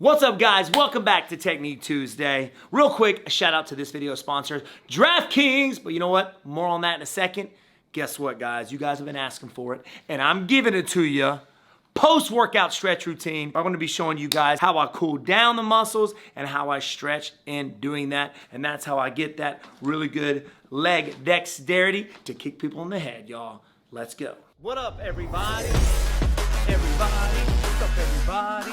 What's up, guys? Welcome back to Technique Tuesday. Real quick, a shout out to this video sponsor, DraftKings. But you know what? More on that in a second. Guess what, guys? You guys have been asking for it, and I'm giving it to you. Post-workout stretch routine. I'm going to be showing you guys how I cool down the muscles and how I stretch in doing that. And that's how I get that really good leg dexterity to kick people in the head, y'all. Let's go. What up, everybody? What's up, everybody?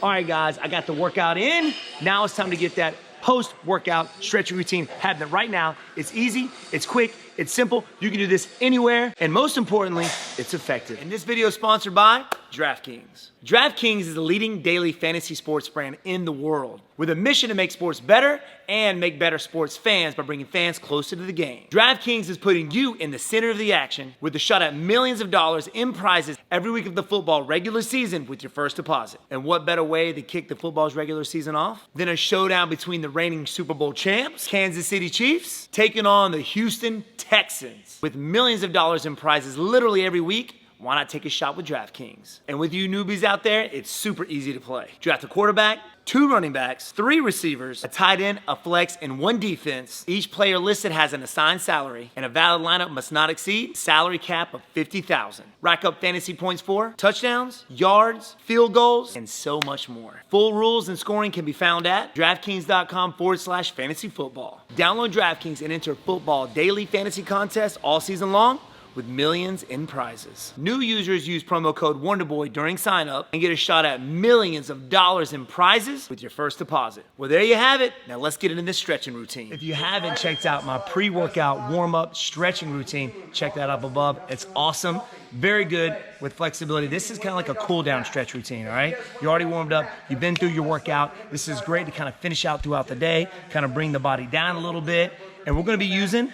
All right, guys, I got the workout in. Now it's time to get that post-workout stretching routine happening right now. It's easy, it's quick, it's simple. You can do this anywhere, and most importantly, it's effective. And this video is sponsored by DraftKings. DraftKings is the leading daily fantasy sports brand in the world, with a mission to make sports better and make better sports fans by bringing fans closer to the game. DraftKings is putting you in the center of the action with a shot at millions of dollars in prizes every week of the football regular season with your first deposit. And what better way to kick the football's regular season off than a showdown between the reigning Super Bowl champs, Kansas City Chiefs, taking on the Houston Texans. With millions of dollars in prizes literally every week, why not take a shot with DraftKings? And with you newbies out there, it's super easy to play. Draft a quarterback, 2 running backs, 3 receivers, a tight end, a flex, and 1 defense. Each player listed has an assigned salary, and a valid lineup must not exceed salary cap of $50,000. Rack up fantasy points for touchdowns, yards, field goals, and so much more. Full rules and scoring can be found at DraftKings.com/fantasyfootball. Download DraftKings and enter football daily fantasy contests all season long, with millions in prizes. New users use promo code WonderBoy during sign up and get a shot at millions of dollars in prizes with your first deposit. Well, there you have it. Now let's get into this stretching routine. If you haven't checked out my pre-workout warm-up stretching routine, check that up above. It's awesome. Very good with flexibility. This is kind of like a cool down stretch routine, all right? You're already warmed up. You've been through your workout. This is great to kind of finish out throughout the day, kind of bring the body down a little bit. And we're gonna be using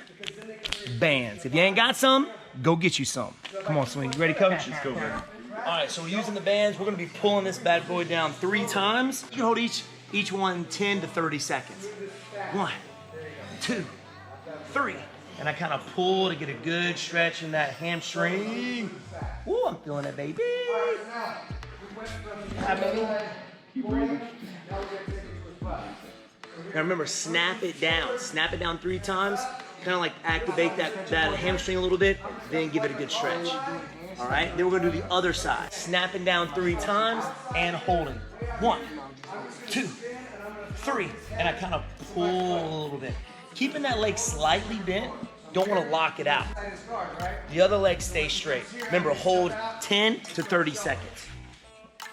bands. If you ain't got some, go get you some. Come on, Swing. You ready, coach? Let's go, man. All right, so we're using the bands. We're gonna be pulling this bad boy down 3 times. You can hold each one 10 to 30 seconds. 1, 2, 3. And I kind of pull to get a good stretch in that hamstring. Ooh, I'm feeling it, baby. Keep breathing. Now remember, snap it down. Snap it down 3 times. Kind of like activate that hamstring a little bit, then give it a good stretch. All right, then we're gonna do the other side. Snapping down 3 times and holding. 1, 2, 3, and I kind of pull a little bit. Keeping that leg slightly bent, don't wanna lock it out. The other leg stays straight. Remember, hold 10 to 30 seconds.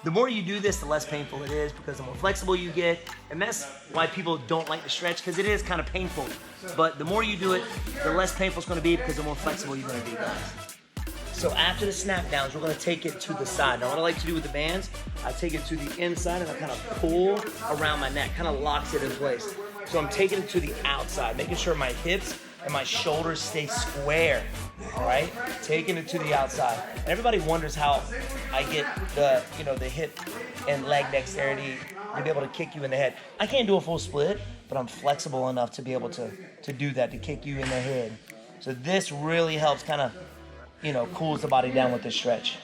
The more you do this, the less painful it is because the more flexible you get, and that's why people don't like to stretch, because it is kind of painful. But the more you do it, the less painful it's going to be because the more flexible you're going to be, guys. So after the snap downs, we're going to take it to the side. Now what I like to do with the bands, I take it to the inside and I kind of pull around my neck, kind of locks it in place. So I'm taking it to the outside, making sure my hips and my shoulders stay square, all right? Taking it to the outside. And everybody wonders how I get the hip and leg dexterity to be able to kick you in the head. I can't do a full split, but I'm flexible enough to be able to do that, to kick you in the head. So this really helps kind of, cools the body down with this stretch.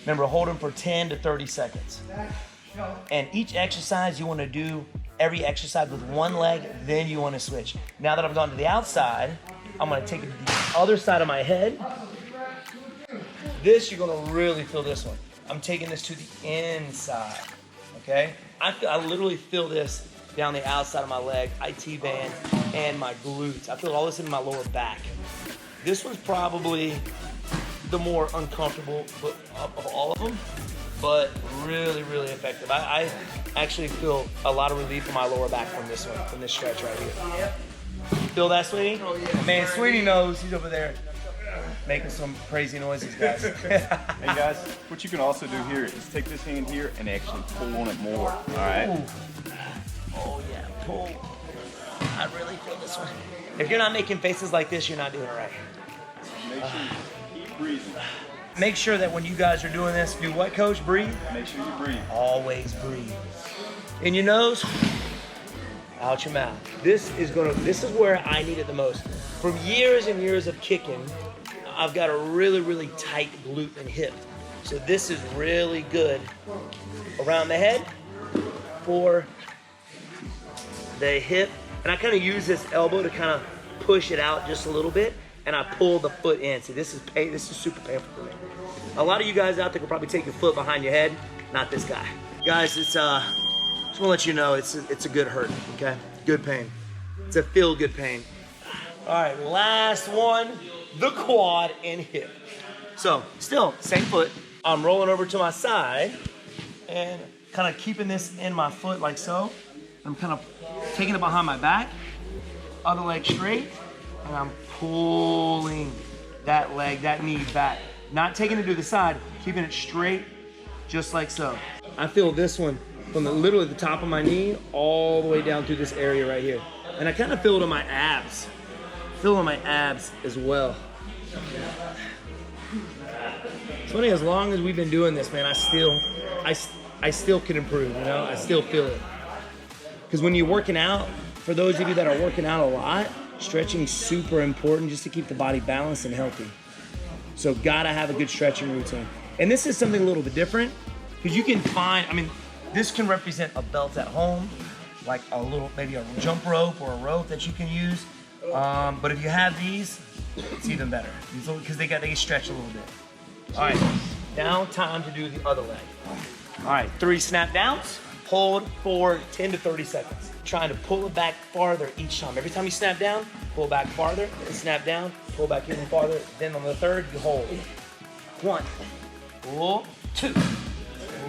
Remember, hold them for 10 to 30 seconds. And each exercise you want to do every exercise with one leg, then you want to switch. Now that I've gone to the outside, I'm going to take it to the other side of my head. This, you're going to really feel this one. I'm taking this to the inside, okay? I literally feel this down the outside of my leg, IT band, and my glutes. I feel all this in my lower back. This one's probably the more uncomfortable of all of them, but really, really effective. I actually feel a lot of relief in my lower back from this one, from this stretch right here. Feel that, Sweetie? Oh, yeah. Man, Sweetie knows. He's over there making some crazy noises, guys. Hey, guys, what you can also do here is take this hand here and actually pull on it more, all right? Ooh. Oh, yeah, pull. I really feel this one. If you're not making faces like this, you're not doing it right. Make sure you keep breathing. Make sure that when you guys are doing this, do what, Coach? Breathe? Make sure you breathe. Always breathe. In your nose, out your mouth. This is where I need it the most. From years and years of kicking, I've got a really, really tight glute and hip. So this is really good around the head for the hip. And I kind of use this elbow to kind of push it out just a little bit, and I pull the foot in. See, this is super painful for me. A lot of you guys out there will probably take your foot behind your head, not this guy. Guys, it's just wanna let you know it's a good hurt, okay? Good pain. It's a feel-good pain. All right, last one, the quad and hip. So, still, same foot. I'm rolling over to my side and kind of keeping this in my foot like so. I'm kind of taking it behind my back, other leg straight, and I'm pulling that leg, that knee back. Not taking it to the side, keeping it straight, just like so. I feel this one from literally the top of my knee all the way down through this area right here. And I kind of feel it in my abs. Feel it in my abs as well. It's funny, as long as we've been doing this, man, I still can improve, you know? I still feel it. Because when you're working out, for those of you that are working out a lot, stretching is super important just to keep the body balanced and healthy. So gotta have a good stretching routine. And this is something a little bit different, because you can find, I mean, this can represent a belt at home, like a little, maybe a jump rope or a rope that you can use. But if you have these, it's even better, because they stretch a little bit. All right, now time to do the other leg. All right, 3 snap downs. Hold for 10 to 30 seconds. Trying to pull it back farther each time. Every time you snap down, pull back farther, then snap down, pull back even farther. Then on the third, you hold. 1, pull, 2,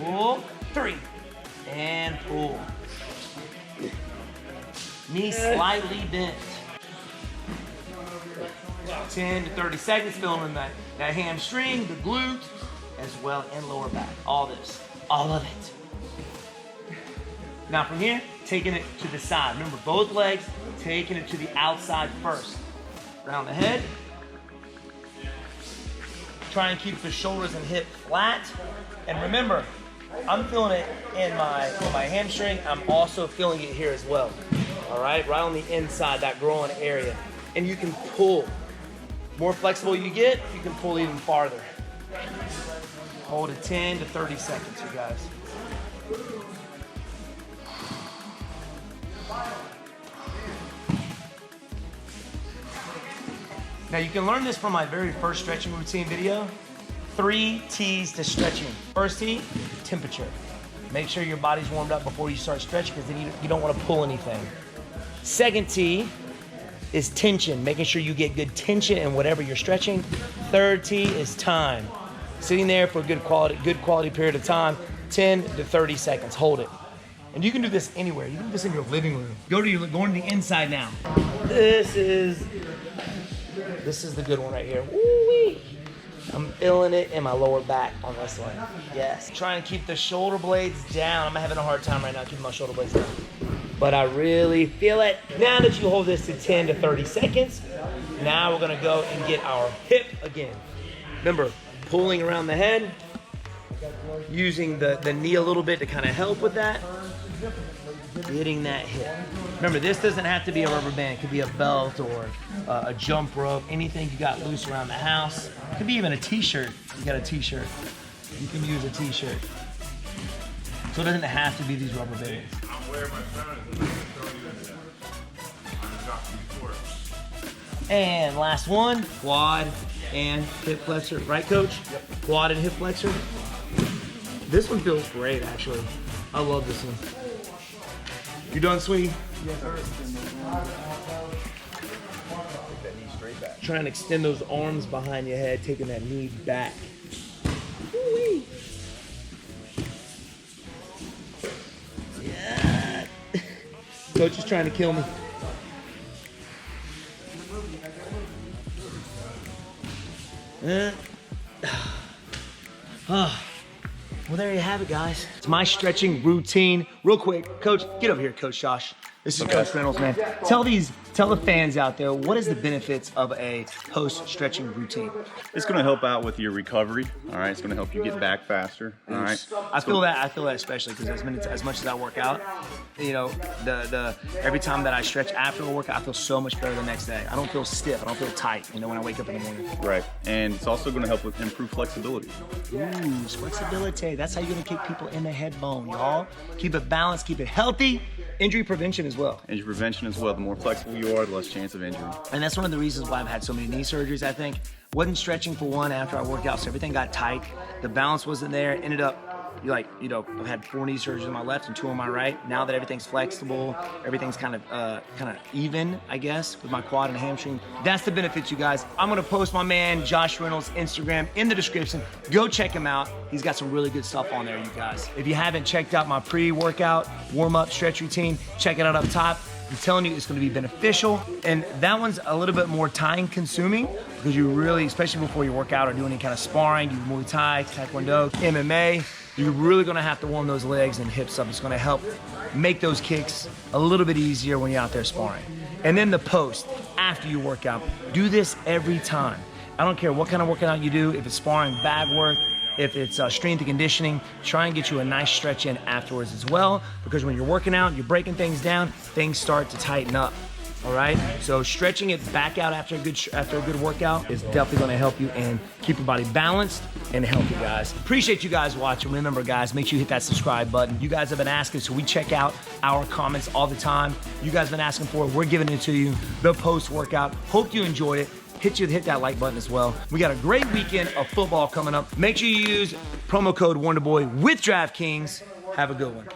pull, 3, and pull. Knee slightly bent. 10 to 30 seconds, feeling that hamstring, the glute, as well, and lower back. All this, all of it. Now from here, taking it to the side. Remember, both legs, taking it to the outside first. Around the head. Try and keep the shoulders and hip flat. And remember, I'm feeling it in my hamstring. I'm also feeling it here as well. All right, right on the inside, that groin area. And you can pull. More flexible you get, you can pull even farther. Hold it 10 to 30 seconds, you guys. Now you can learn this from my very first stretching routine video. 3 T's to stretching. First T, temperature. Make sure your body's warmed up before you start stretching, because then you don't want to pull anything. Second T is tension, making sure you get good tension in whatever you're stretching. Third T is time. Sitting there for a good quality period of time, 10 to 30 seconds, hold it. And you can do this anywhere. You can do this in your living room. Going to the inside now. This is the good one right here. Woo-wee. I'm feeling it in my lower back on this one. Yes. Trying to keep the shoulder blades down. I'm having a hard time right now keeping my shoulder blades down. But I really feel it. Now that you hold this to 10 to 30 seconds, now we're gonna go and get our hip again. Remember, pulling around the head, using the knee a little bit to kind of help with that. Getting that hip. Remember, this doesn't have to be a rubber band. It could be a belt or a jump rope, anything you got loose around the house. It could be even a t-shirt. You got a t-shirt. You can use a t-shirt. So it doesn't have to be these rubber bands. And last one, quad and hip flexor. Right, Coach? Yep. Quad and hip flexor. This one feels great, actually. I love this one. You done, sweetie? Yes, sir. Try and extend those arms behind your head, taking that knee back. Woo-wee. Yeah. Coach is trying to kill me. Well, there you have it, guys. It's my stretching routine. Real quick, Coach, get over here, Coach Josh. This is Coach Reynolds, man. Tell the fans out there, what is the benefits of a post-stretching routine? It's going to help out with your recovery. All right, it's going to help you get back faster. All right. I feel that especially because as much as I work out, you know, the every time that I stretch after a workout, I feel so much better the next day. I don't feel stiff. I don't feel tight, you know, when I wake up in the morning. Right, and it's also going to help with improved flexibility. Ooh, flexibility. That's how you're going to keep people in the head bone, y'all. Keep it balanced, keep it healthy. Injury prevention as well. Injury prevention as well. The more flexible you are, the less chance of injury. And that's one of the reasons why I've had so many knee surgeries, I think. Wasn't stretching for one after I worked out, so everything got tight. The balance wasn't there. Ended up, I've had 4 knee surgeries on my left and 2 on my right. Now that everything's flexible, everything's kind of even, I guess, with my quad and hamstring. That's the benefits, you guys. I'm gonna post my man Josh Reynolds' Instagram in the description. Go check him out. He's got some really good stuff on there, you guys. If you haven't checked out my pre-workout warm-up stretch routine, check it out up top. I'm telling you, it's gonna be beneficial. And that one's a little bit more time consuming because you really, especially before you work out or do any kind of sparring, do Muay Thai, Taekwondo, MMA, you're really gonna have to warm those legs and hips up. It's gonna help make those kicks a little bit easier when you're out there sparring. And then the post, after you work out, do this every time. I don't care what kind of workout you do, if it's sparring, bag work, if it's strength and conditioning, try and get you a nice stretch in afterwards as well, because when you're working out, you're breaking things down, things start to tighten up. All right, so stretching it back out after a good workout is definitely going to help you and keep your body balanced and healthy, guys. Appreciate you guys watching. Remember, guys, make sure you hit that subscribe button. You guys have been asking, so we check out our comments all the time. You guys have been asking for it. We're giving it to you. The post-workout. Hope you enjoyed it. Hit that like button as well. We got a great weekend of football coming up. Make sure you use promo code WonderBoy with DraftKings. Have a good one.